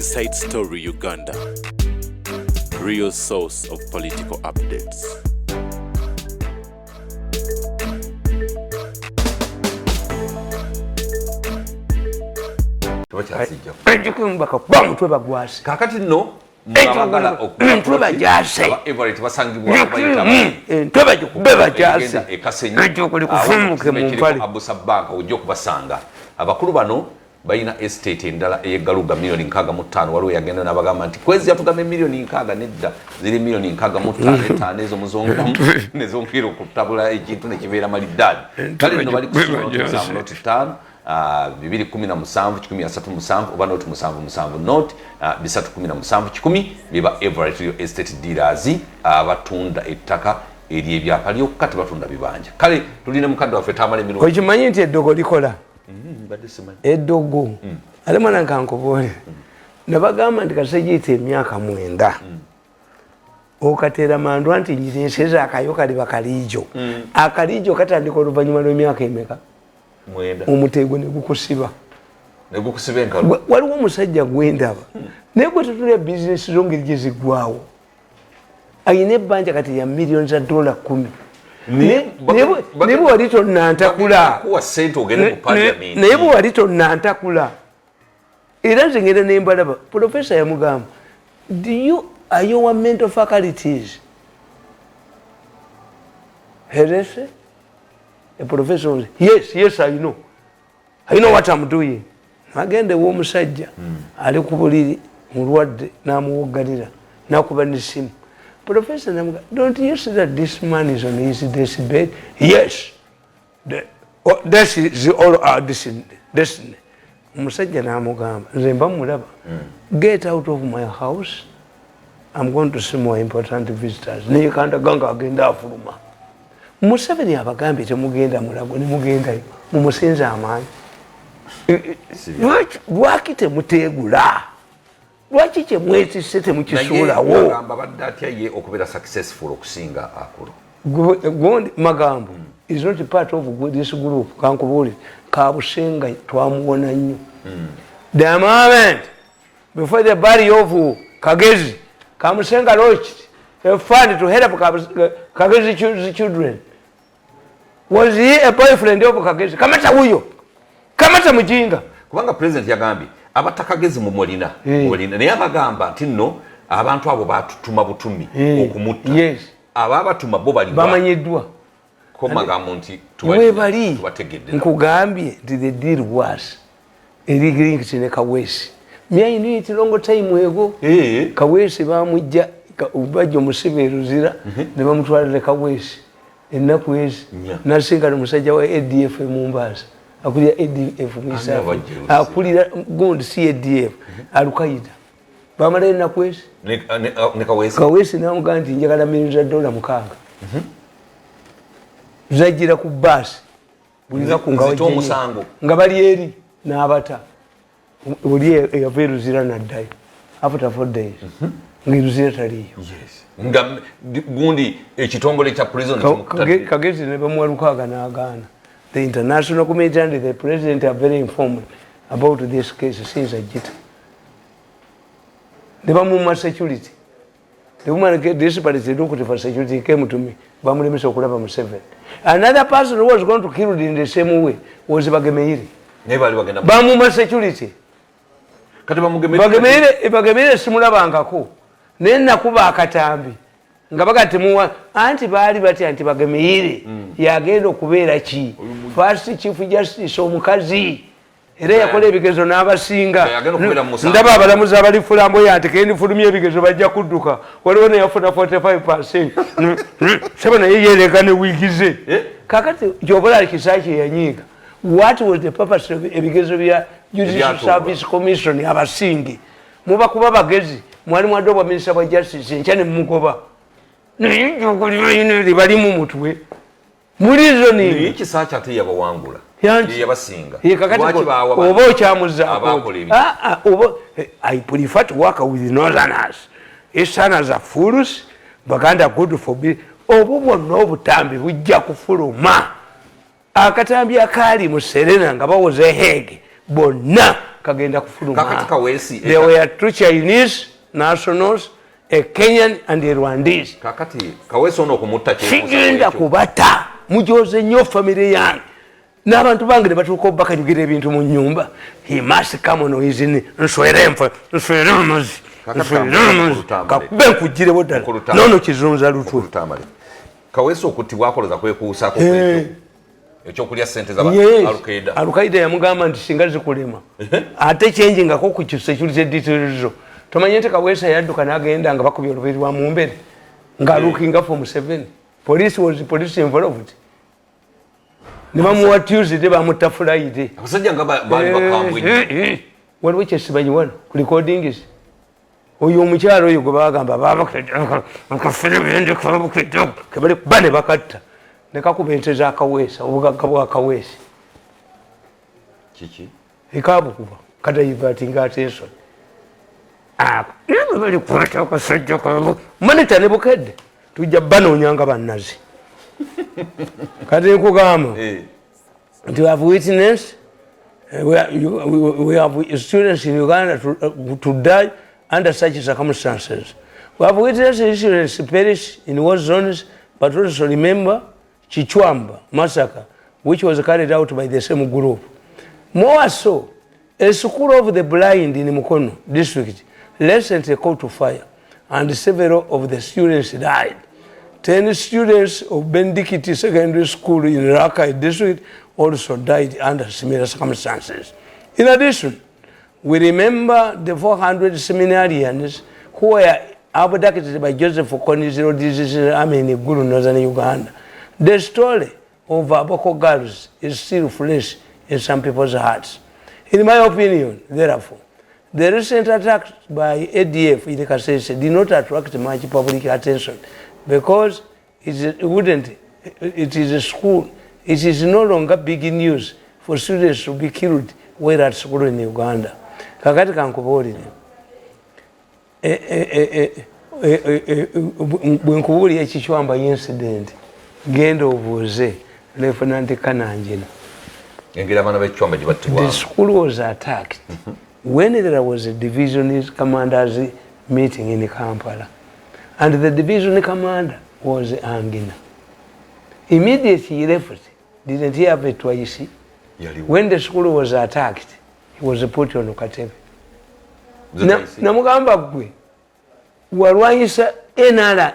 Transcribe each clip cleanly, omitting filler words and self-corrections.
Inside Story Uganda, real source of political updates. Kakati no mwabagala okuba jase everett basangibwa beba jase ekasenyo kufumuke mu mpale abusa banka ujjo kubasanga abakulu bano bayina estate endala eyegaluga milioni 65 waliwo yagenda nabagamba nti kwezi yatugame milioni 60 nedda ziri milioni 65 ezo muzongo nezonkiro kutabula ekintu nekibeera maliddaadi kale no bali kusoma noti 5 2017 13 oba noti 7 noti 317 10 biba Everett Real Estate Dealers abatunda ettaka eri ebyapa lyokati batunda bibanja kale tulina mukadde waffe Tamale Mirundi okimanyi nti eddogo likola eddogo alemana nkankobole nabagamba nti kasejiyita emyaka 9 okatera mandwa nti njireseza akayo kali bakalijo akalijo katandika oluvannyuma lw'emyaka emeka omutego negukusiba enkalu waliwo omusajja gwendaba naye gwe tutulya bizinesi zongeri gye ziggwawo ayina ebbanja kati ya miliyoni za $10 naye bwe wali tonnantakula naye bwe wali tonnantakula era nze ngenda nembalaba profesa yamugamba are you a mental faculties herese a professor yes I know what I'm doing agende wo musajja ali ku buliri mulwadde namuwogalira nakuba n'essimu professor namuga don't you see that this man is on his deathbed yes this is all our destiny musajja namugamba nze mba mulaba get out of my house I'm going to see more important visitors naye kanda ganga agenda afuluma Museveni abagambye temugenda mulago ne mugendayo mumusinza amaanyi lwaki temuteegula lwaki kyemwetisse temukisuulawo agamba badde atya ye okubeera successful okusinga akulu gondi magambo is not part of this group kankubuulire kabusenga twamuwona nnyo the moment before the body of Kagezi Kamusenga launched a fund to help Kagezi children. Was he a boyfriend of Kagezi? Kamata huyo. Kamata mujinga. Kubanga president yagambi abatakagezi mu molina. Molina naye abagamba nti nno abantu abo batutuma butumi okumutta. Yes. Ababatuma bo bali bamanyiddwa. Ko magambo nti tubategedde. Nkugambye nti the deal was erigring kine Kawesi. Myai ni tilongo time ego Kawesi bamujja ubajjo musiberuzira ne bamutwalira Kawesi ennaku ezi nasinga musajja wa ADF Mombasa akulira ADF misa akulira gondi CADF alukaida bamala ennaku ezi ne Kawesi namuganti njagala $1,000,000 mukanga zajira ku basi buliza kungawo musango nga bali eri n'abata uli yaveruzira naddayo after 4 days ngiruzira taliyo yes nga gundi ekitongole kya prison Kagezi ne bamwalukaga n'agaana the international community and the president are very informed about this case since ajita ne bamuma security the woman get desperate to look for security came to me bamulemesa okulaba mu 7 another person who was going to kill in the same way was Bagemeire ne bali bagenda bamuma security kati bagemeire simulabangako naye nakuba akatambi nga bagati muwa anti baali bati anti Bagemeire yagenda okubeera ki first chief justice omukazi era yakola ebigezo n'abasinga ndaba abalamuzi abali fulambo yanti kendi fulumye ebigezo bajja kudduka waliwo ne yafuna 45% saba naye yereka ne wigize kakati gyobola kisaki yanyiga what was the purpose of ebigezo bya Judicial Service Commission abasingi muba kuba bagezi mwali mwadobwa minister wa justice nchane mugoba ne bali mu mutwe mulizo ni iki sacha ate yabawangula yabasinga kakati obo kyamuza obo I prefer to work with northerners easterners are fools baganda good for be obo bonna obutambi bujja kufuluma akatambi akali mu Serena nga bawoze Hege bonna kagenda kufuluma. Kakati Kaweesi. There were 2 Chinese nationals, a Kenyan and a Rwandese. Kakati Kaweesi ono kumutta kigenda kubata mujoze nnyo family yange. N'abantu bange ne batuuka obbakanyugira ebintu mu nnyumba. He must come on his nswere enfa, nswere amazi. Kakube nkugirewo ddala. Nono kizunza lutwe. Kaweesi okuttibwa akoloza kwekuusaako kwekyo. Ekyokulya ssente z'Al-Qaeda. Al-Qaeda yamugamba nti singa zikulema. Ate kyenjingako ku security details zo. Tomanye nti Kaweesi yadduka n'agenda nga bakubye olubiri lwa Mumbere. Nga looking for Museveni. Police involved. Nibamuwa Tuesday bamutta Friday. Abasajja nga bali bakambwe. Waliwo kyesibanyi wano ku recordings. Oyo omukyalo oyo gwe bagamba babakafere bane bakatta ne kakuba ente za Kaweesa obugagga bwa Kaweesi kiki ekabukuba kadayivatinga ateso bali kwata akasajja kabo manita ne bukedde tujja banoonyanga bannazi kati nkugamba nti we have witnessed we have students in Uganda to die under such circumstances. We have witnessed students perish in war zones, but also remember Chichwamba massacre, which was carried out by the same group. More so, a school of the blind in Mukono district recently caught to fire, and several of the students died. 10 students of Bendikiti Secondary School in Rakai district also died under similar circumstances. In addition, we remember the 400 seminarians who were abducted by Joseph Kony Zero Disease Army in Kuluno, northern Uganda. The story of Boko girls is still fresh in some people's hearts. In my opinion, therefore, the recent attacks by ADF in Kasese did not attract much public attention because it is a school. It is no longer big news for students to be killed while at school in Uganda. Kakati kankubuulire bwe nkubuulira Ekichwamba incident genda obuuze Lieutenant Kananjina. The school was attacked when there was a division commanders meeting in Kampala, and the division commander was Angina. Immediately he left. Didn't he have it twice? When the school was attacked, he was put on Katebe. Namugamba gwe walwanyisa NRA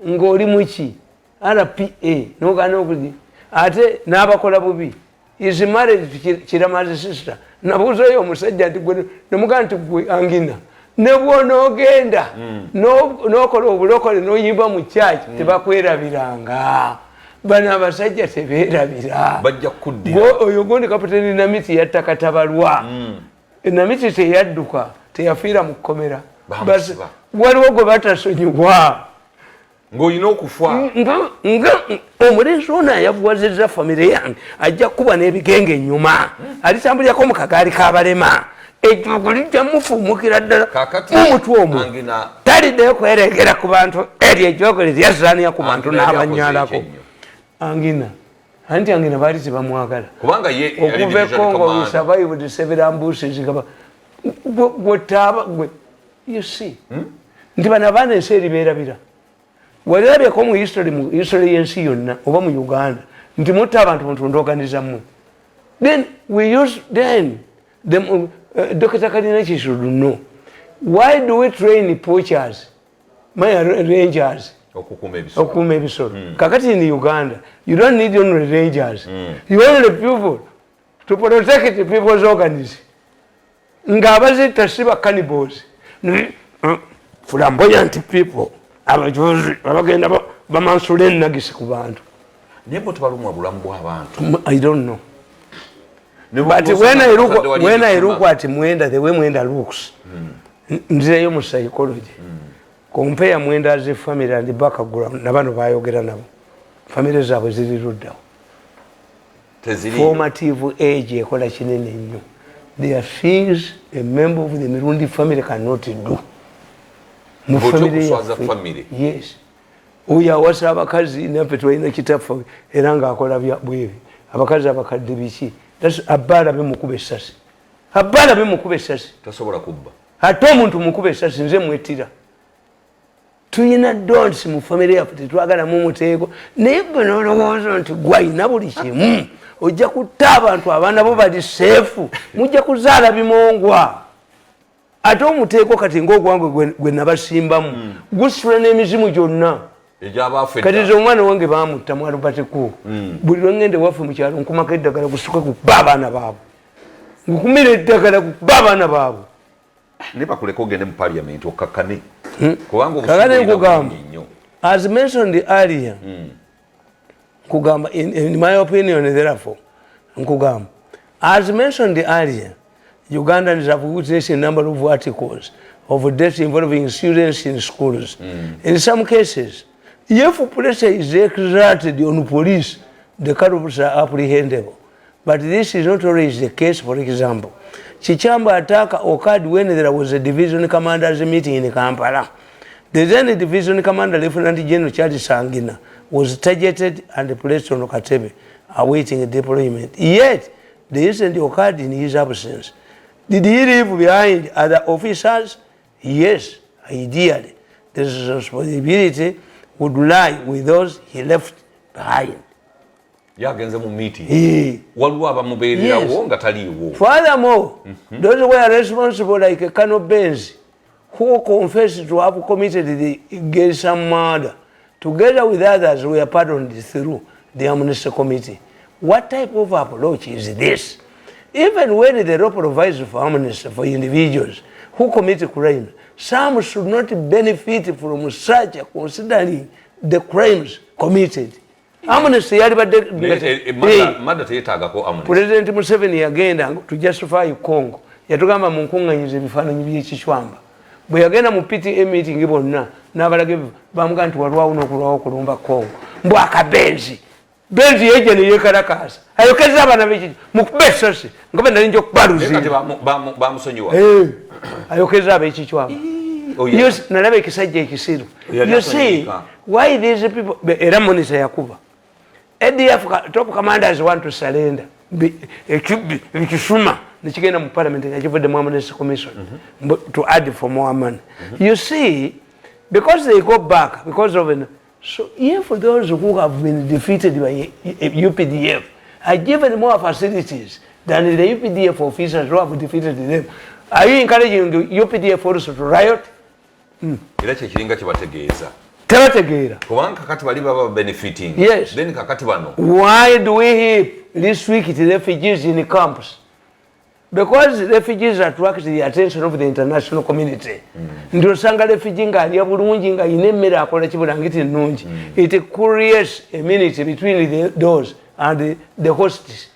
ng'oli muki RPA n'ogaana okuli ate n'abakola bubi is married Kiramazi sister. Nabuuzayo omusajja nti gwe namugamba nti gwe Angina ne bw'onoogenda n'okola obulokole n'oyimba mu church tebakwerabiranga. Bano abasajja tebeerabira bajja kuddira oyo gondi kapiteni Namiti yatta Katabalwa. Namiti teyadduka teyafiira mu kkomera waliwo gwe batasonyiwa ng'olina okufa nga omulenzi ono ayavuwazizza famire yange ajja kuba n'ebigenge ennyuma alitambulirako mu kagaali k'abalema ejjogo lijja mufuumukira ddala omutwe omwo taliddeyo kwereegera ku bantu eryo ejjogo liryazaaniya ku bantu n'abanyalako. Angina anti Angina baali tebamwagala kubanga ye okuva e Congo we survived several ambushes gwe you see nti bano abaana ensi eribeerabira walirabyeko mu history y'ensi yonna oba mu Uganda nti mutta abantu mutundoganiza mmwe then we use then the Dr. Kadinachi should know why do we train poachers rangers okukuma ebisolo kakati in Uganda you don't need only rangers you only people to protect the people's organisms ng'abazita siba cannibals flamboyant people abajozi abagenda bamansula ennagisi ku bantu naye bo tebalumwa bulamu bw'abantu. I don't know. But when I look at Mwenda, the way Mwenda looks, nzireyo mu psychology. Compare Mwenda as a family and the background, nabano bayogera nabo. Family zaabwe ziri luddawo. Formative age ekola kinene nnyo. There are things a member of the Mirundi family cannot do. Mu family. Yes. Oyo awasa abakazi naffe twalina kitaffe era ng'akola bwebi. Abakazi abakadde biki. Abbaala bemukuba essasi Abala bimukube essasi. Tasobola kubba. Ate omuntu mukube essasi nze mwetira. Tuyina don'ts mu family yaffe tetwagala mu muteeko naye gwe n'olowooza nti gwayina buli kimu ojja kutta abantu abaana bo bali seefu mujja kuzaala bimongwa ate omuteeko kati ng'ogwange gwe nabasimbamu gusula n'emizimu gyonna kati ze omwana wange baamutta mu alubatiku buli lwengende waffe mu kyalo nkumako eddagala gusuke kukuba abaana baabwe ngukumira eddagala kukuba abaana baabwe ne bakuleka ogende mu parliament okakkane kakane nkugamba as mentioned earlier nkugamba in my opinion therefore nkugamba as mentioned earlier Ugandans have witnessed a number of articles of deaths involving students in schools. In some cases, if pressure is exerted on police, the culprits are apprehendable. But this is not always the case. For example, Chichamba attack occurred when there was a division commanders meeting in Kampala. The then division commander, Lieutenant General Charles Sangina, was targeted and placed on Katebe, awaiting deployment. Yet, the incident occurred in his absence. Did he leave behind other officers? Yes, ideally. The responsibility would lie with those he left behind. Yagenze mu meeting. Waliwo abamubeererawo nga taliiwo. Furthermore, those who were responsible like Colonel Benz, who confessed to have committed the Gersham murder, together with others were pardoned through the Amnesty Committee. What type of approach is this? Even when the law provides for amnesty for individuals who commit crime, some should not benefit from such considering the crimes committed. Amnesty President Museveni yagenda to justify Congo. Yatugamba mu nkunganyiza ebifaananyi by'ekicwamba. Bwe yagenda mu PTA meeting bonna n'abalage bamugamba nti walwawo n'okulwawo okulumba Congo. Mbw akabenzi. Benzi yeje ne yekalakasa. Ayokeza abana b'ekiki mukube essasi nga bwe nali nja okubaluza. Bamusonyiwa. Ayokeza ab'ekicwamba. Yes, nalaba ekisajja ekisiru. You see why these people era monitor yakuba. ADF top commanders want to surrender. Ekisuma nikigenda mu parliament yakivudde mu Amnesty Commission to add for more money. You see, because they go back because of so if those who have been defeated by UPDF are given more facilities than the UPDF officers who have defeated them, are you encouraging the UPDF also to riot? Era kyekiringa kibategeeza. Tebategeera. Kubanga kakati bali baba benefiting. Yes. Then kakati bano. Why do we heap restrict refugees in camps? Because refugees attract the attention of the international community. Ndio sanga refugee nga ali bulungi nga inemera akola kibulangiti nnungi. It creates a minute between those and the hosts.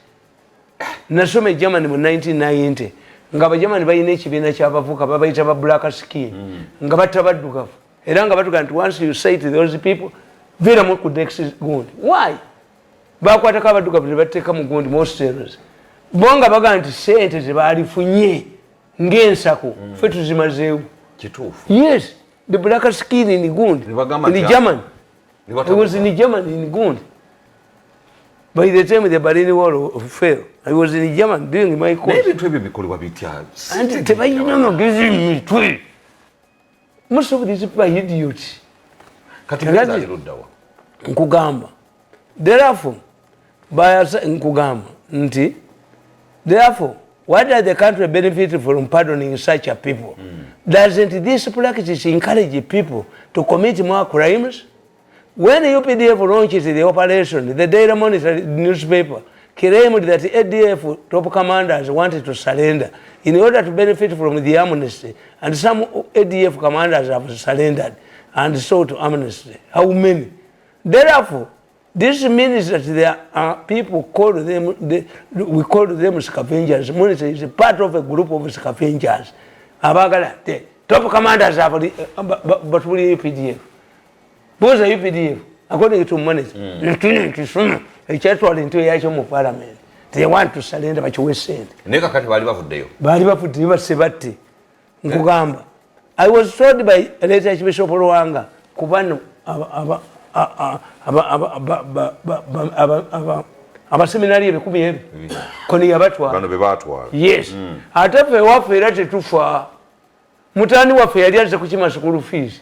Nasome Germany mu 1990 nga Germany bayina ekibiina ky'abavuka babayita ba black skin nga batabaddukafu era nga batuga nti once you say to those people vira mu kudex gundi. Why? Bakwatako abaddukafu ne bateeka mu gundi most serious. Bonga baga nti sente tebalifunye ng'ensako ffe tuzimazeewo. Kituufu. Yes, the black skin in gundi in Germany. It was in Germany in gundi. By the time the Berlin Wall fell, I was in Germany doing my course. Ebintu ebyo bikolebwa bitya? And tebayina magezi mitwe. Most of these people are idiots. Kati ngaziruddawa. Nkugamba. Therefore, nkugamba nti therefore, what does the country benefit from pardoning such a people? Doesn't this practice encourage people to commit more crimes? When UPDF launched the operation, the Daily Monitor newspaper claimed that ADF top commanders wanted to surrender in order to benefit from the amnesty, and some ADF commanders have surrendered and sought amnesty. How many? Therefore, this means that there are people called them, we call them scavengers. Monitor is a part of a group of scavengers. The top commanders have, but we UPDF. Both are UPDF, according to monitor. Into a parliament. They want to surrender, but you said. I was told by a later Bishop Ruanga, Kubano, abaseminari ebikumi ebyo koni yabatwala bano bebatwala yes ate ffe waffe era tetufa mutani waffe yali azze kukima school fees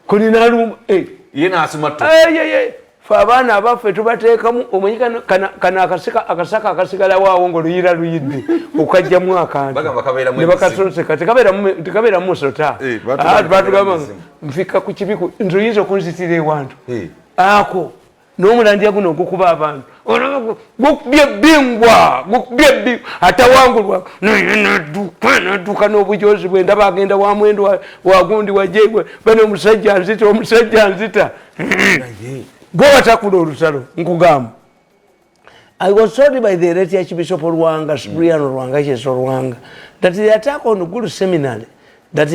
koni nalumba ye nasimatu fe abaana abaffe tubateekamu omanyi kana akasaka akasigala waawo ng'oluyira luyidde okajjamu akantu ne bakasonseka tekabeeramu musota batugamba nfika ku kibiku nti oyinza okunzitira ewantu ako n'omulandya guno ogukuba abantu gukubye ebbingwa atawangulwa nadduka n'obujozi bwe ndaba agenda wa mwendo wagundi wajegwe bane omusajja nzita gwe watakula olutalo nkugamba. I was told by the late Archbishop of Rwanga, Cyprian Rwanga, Rwanga, that the attack on the Guru Seminary, that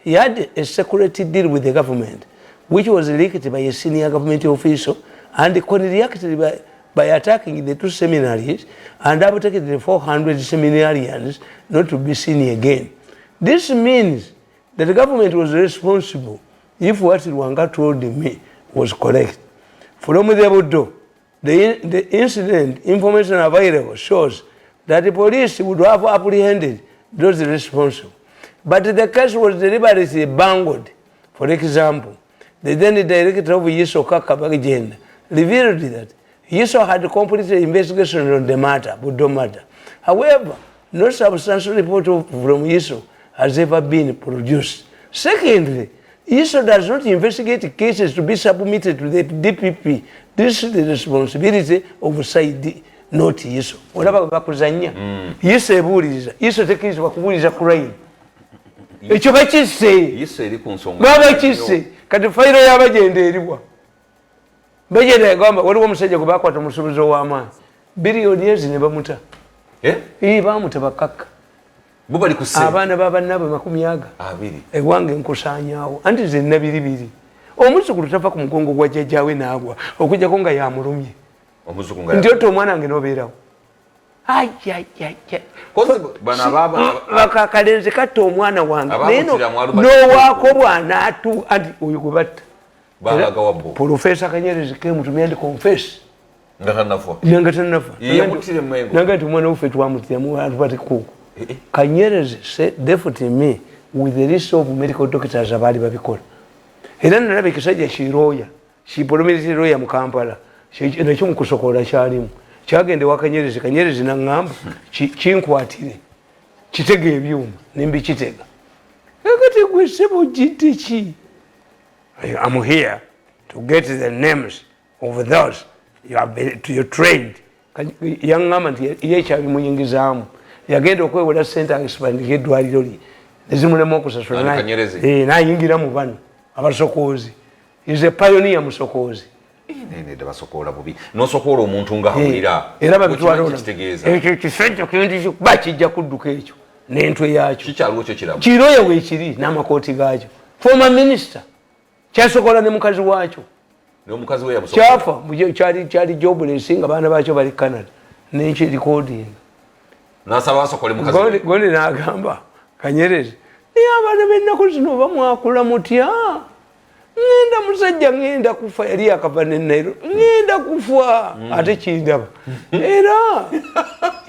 he had a security deal with the government, which was leaked by a senior government official, and reacted by attacking the two seminaries and abducted the 400 seminarians not to be seen again. This means that the government was responsible if what Rwanga told me was correct. From the Budo, the incident information available shows that the police would have apprehended those responsible. But the case was deliberately bungled. For example, the then director of Yiso Kakabagenda revealed that Yiso had completed investigation on the matter, Budo matter. However, no substantial report from Yiso has ever been produced. Secondly, Yiso does not investigate cases to be submitted to the DPP. This is the responsibility of Saidi, not Yiso. Whatever bakuzanya, Yiso ebuliza, Yiso tekirizibwa kubuliza crime. Ekyo bakisse. Yiso eri ku nsonga. Babakisse, kati fayiro y'abagenda eriwa. Bagenda yagamba waliwo omusajja gwe bakwata omusuubuzi ow'amaanyi. Biliyoni ezi ne bamuta. Bamuta bakakka. Bubali kuse abaana babanabwe 200 ewange nkusaanyaawo anti zenna biribiri omuzukulu tava ku mugongo gwa jjajjaawe n'agwa okujjako nga yamulumye omuzukulu nga nti otto omwana wange n'obeerawo bakakalenzi katta omwana wange n'owaako bw'anaatu anti oyo gwe batta Profesa Kanyerezi kemutumya ndi confess nga tannafa nange nti omwana waffe twamutiramu atupatikuuku Kanyerezi said definitely me with the list of medical doctors abali babikola. Era nalaba ekisajja kiroya, kipolomezi roya mu Kampala. Nakyo mu kusokola kyalimu. Kyagende wa Kanyerezi, Kanyerezi n'angamba kinkwatire. Kitega ebyuma nimbi kitega. Ekati gwe sebo gitiki. I'm here to get the names of those you trained. Yangamba nti yekyali muyingizaamu. Yagenda okwewola sente agisipandika eddwaliro lye nezimulemu okusasula nayingira mu bano abasokoozi is a pioneer musokoozi basokola bubi nosokoola omuntu nga awulira era babitwala ekyo kisajja kintu bakijja kudduka ekyo n'entwe yakyo kiroya weekiri n'amakooti gaakyo former minister kyasokola ne mukazi waakyo kyafa kyali jobless nga baana baakyo bali Canada n'ekyo recording Goli n'agamba Kanyerezi naye abaana b'ennaku zino bamwakula mutya ngenda musajja ngenda kufa yali akava ne Nairobi ngenda kufa ate kindaba era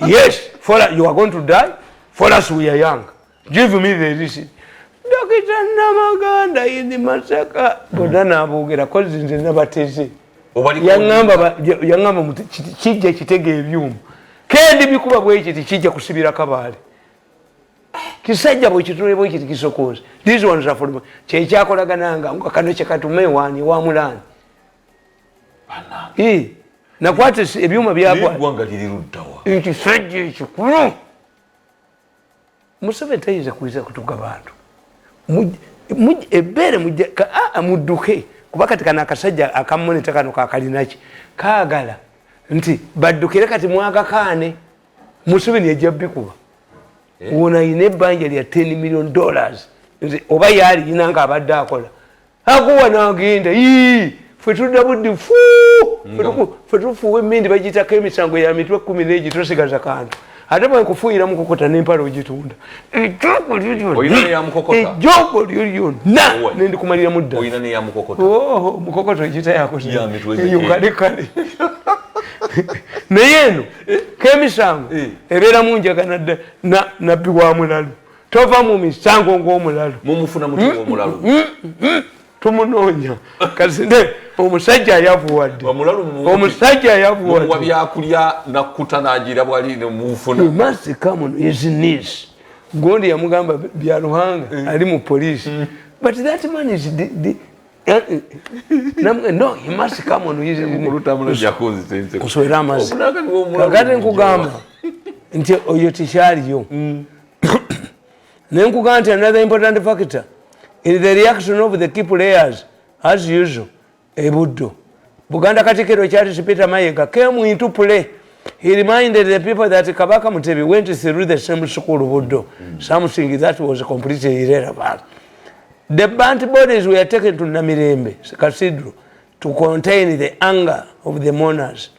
yes you are going to die for us we are young give me the receipt Dokita Namaganda yindi Masaka bonna n'aboogera kozi nze nabateze yangamba kijja kitega ebyuma kendi bikuba bwekiti kijja kusibira kabaale kisajja bwekitule bwekiti kisokoze these ones are for kyekyakolagana nga kano kyekatume wani wa mulani nakwata ebyuma byagwa ekisajja ekikulu Museveni tayinza kuliza kutuga bantu ebbeere mudduke kuba kati kana akasajja akamonita kano kakalinaki kaagala nti baddukire kati mwagakaane Museveni yajja bikuba wona ayina ebbanja lya $10 million nze oba yaali yina nga abadde akola akuwa n'agenda ffe tudda buddi ffe tufuuwa emmindi bagitako emisango ya mitwe 10 n'egi tosigaza kantu ate bwe nkufuuyira mukokota n'empala ogitunda ejjoogo lyo lyonna nendikumaliramu ddala mukokota egitayakoeyo kale naye eno k'emisango ebeera munjaga nabbi wa mulalu tova mu misango ng'omulalu mumufuna muti w'omulalu tumunoonya kasinde omusajja ayavuwadde omusajja ayavuwadde wa byakulya nakkuta n'agira bwali ne mufuna must come on his knees gondi yamugamba bya Ruhanga ali mu police but that man is no he must come on his knees kuswera amazi kakati nkugamba nti oyo tikyaliyo nenkugamba nti another important factor in the reaction of the key players as usual ebuddo Buganda Katikiro Charles Peter Mayiga came into play. He reminded the people that Kabaka Mutebi went through the same school Buddo, something that was completely irrelevant. The burnt bodies were taken to Namirembe Cathedral to contain the anger of the mourners,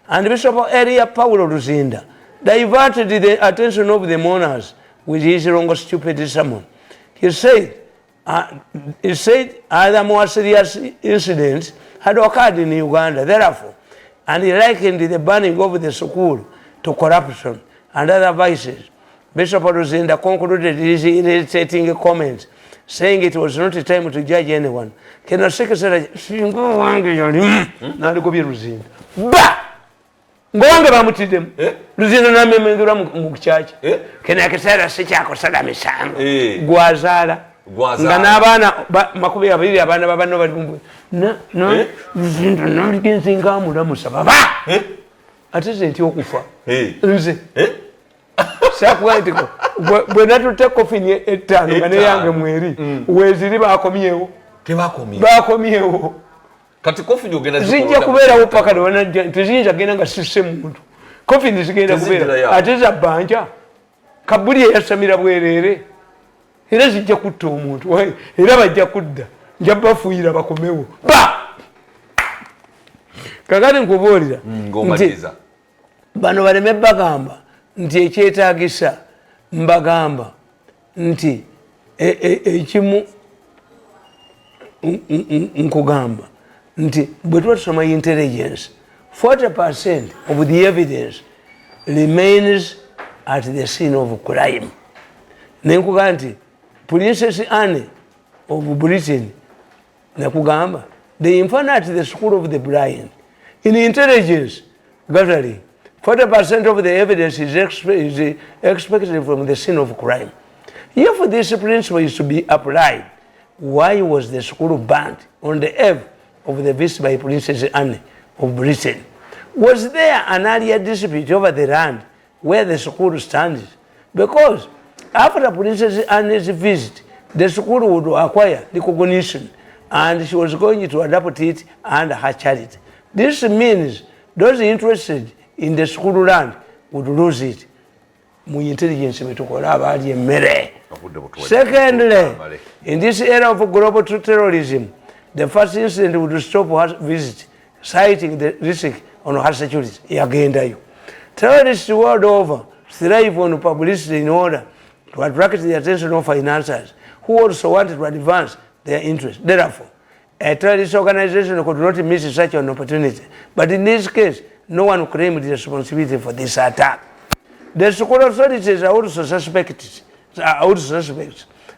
and Bishop Elia Paulo Luzinda diverted the attention of the mourners with his long stupid sermon. He said other more serious incidents had occurred in Uganda, therefore, and he likened the burning of the school to corruption and other vices. Bishop Luzinda concluded his irritating comments, saying it was not a time to judge anyone. Kena sekesera singo wange yali nali ko biruzinda. Ba! Ngonge bamutidemu. Luzinda namemengera mu kuchachi. Kena kesera sikyako sala misango. Gwazala. Nga n'abaana makumi abiri abaana babano bali kumbu no Luzinda naligenze ngamulamusa baba ate ze nti okufa nze sakuwa ntiko bwe natutte kofini ettano nga neyange mweri weziri bakomyewo bakomyewo kati kofini ogenda zijja kubeerawo paka teziyinza genda nga sisse muntu kofini zigenda kubeera ate za bbanja kabuli eyasamira bwerere era zijja kutta omuntu era bajja kudda nja bafuuyira bakomewo kakati nkubuulira ng'omaliza bano baleme bagamba nti ekyetaagisa mbagamba nti ekimu nkugamba nti bwe tuba tusoma intelligence 40% of the evidence remains at the scene of crime. Nenkugamba nti Princess Anne of Britain nakugamba the infant at the school of the blind in intelligence gathering 40% of the evidence is expected from the scene of crime. If this principle is to be applied, why was the school burnt on the eve of the visit by Princess Anne of Britain? Was there an earlier dispute over the land where the school stands? Because after Princess Anne's visit, the school would acquire recognition and she was going to adopt it under her charity. This means those interested in the school land would lose it. Secondly, in this era of global terrorism, the first incident would stop her visit, citing the risk on her security. Terrorists world over thrive on publicity in order to attract the attention of financiers who also wanted to advance their interests. Therefore, a terrorist organization could not miss such an opportunity. But in this case, no one claimed the responsibility for this attack. The school authorities are also suspects,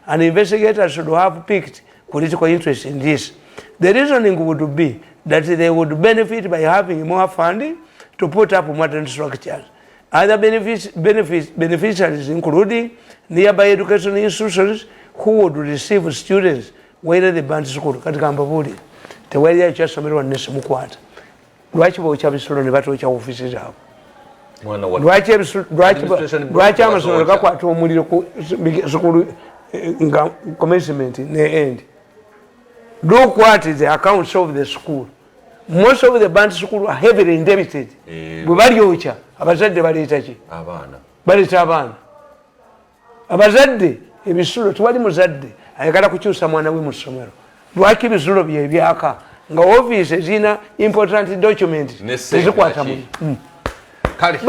and investigators should have picked political interest in this. The reasoning would be that they would benefit by having more funding to put up modern structures. Other beneficiaries including nearby educational institutions who would receive students whether the band school. Katika mbabuli, tewali ya cha somerwa nesi mukwata. Lwaki bocha bisolo ne batocha offices zabo. Lwaki amasomero gakwata omuliro ku school nga commencement ne end. Look what is the accounts of the school. Most of the band school are heavily indebted. Bwe balyocha abazadde baleeta ki? Abaana. Baleeta abaana. Abazadde ebisulo tewali muzadde ayagala kukyusa mwana we mu ssomero. Lwaki ebisulo bye byaka nga office zina important document ezikwata mu. Kale.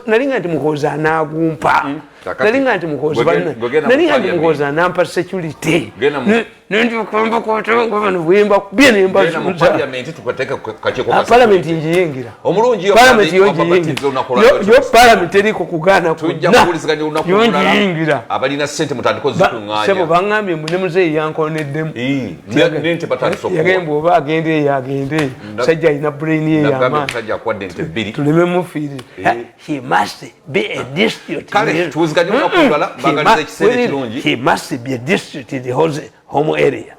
Nalinga nti mukoza anagumpa. Nalinga nti mukoza banne. Nalinga nti mukoza anampa security. nendikumba kwatangobano bwemba kubye nemba mu parliament tukateka kacheko kasa parliament injiyingira omulungi parliament yo parliament eriko kugana tujja kuuliziganya unakulala abalina sente mutandiko zikunganya sebo bangambye mune muzeyi yankoneddemu nente patali soko yagembo oba agende yagende sajja ina brain ye yama sajja kwa dente bili tuleme mufiri he must be a district kale tuuliziganya unakulala bagaliza ekisere kirungi he must be a district in the home area.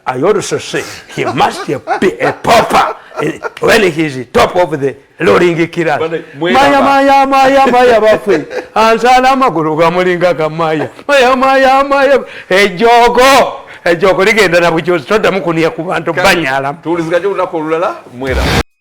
I also say he must be a pauper when he is top of the loading killer. Maya bafe. Ansala maguru gamulinga kamaya. Maya. Ejogo ligenda na bujozi todamu kunia ku bantu banyala. Tuuliziganya unakulala mwera.